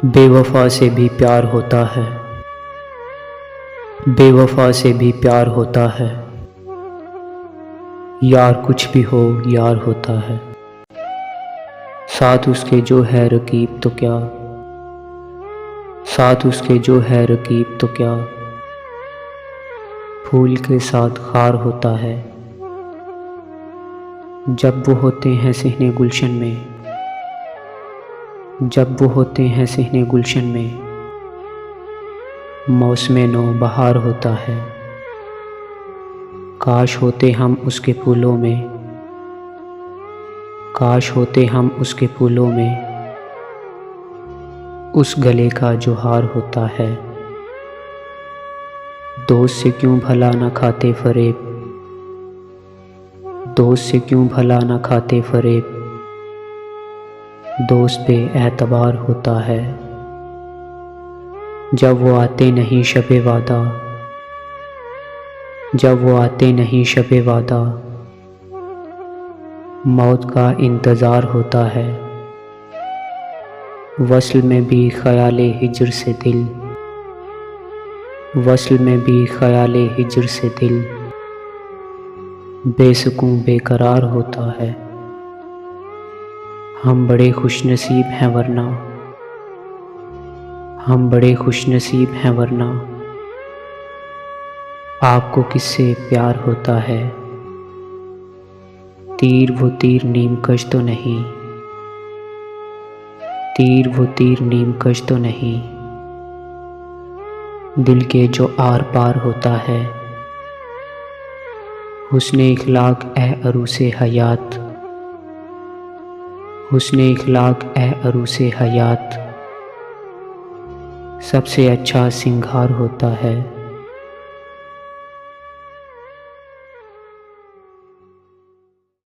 बेवफा से भी प्यार होता है, बेवफा से भी प्यार होता है। यार कुछ भी हो यार होता है। साथ उसके जो है रकीब तो क्या, साथ उसके जो है रकीब तो क्या, फूल के साथ खार होता है। जब वो होते हैं सिहने गुलशन में, जब वो होते हैं सिहने गुलशन में, मौसमे नो बहार होता है। काश होते हम उसके फूलों में, काश होते हम उसके फूलों में, उस गले का जो हार होता है। दोस्त से क्यों भला न खाते फरेब, दोस्त से क्यों भला न खाते फरेब, दोस्त पे एतबार होता है। जब वो आते नहीं शबे वादा, जब वो आते नहीं शबे वादा, मौत का इंतज़ार होता है। वस्ल में भी ख़याले हिज्र से दिल, वस्ल में भी ख़याले हिज्र से दिल, बेसुकूं बेकरार होता है। हम बड़े खुशनसीब हैं वरना, हम बड़े खुशनसीब हैं वरना, आपको किससे प्यार होता है। तीर वो तीर नीम कश तो नहीं, तीर वो तीर नीम कश तो नहीं, दिल के जो आर पार होता है। हुस्ने इखलाक ए अरूसे हयात, हुस्ने इखलाक ए अरूसे हयात, सबसे अच्छा सिंगार होता है।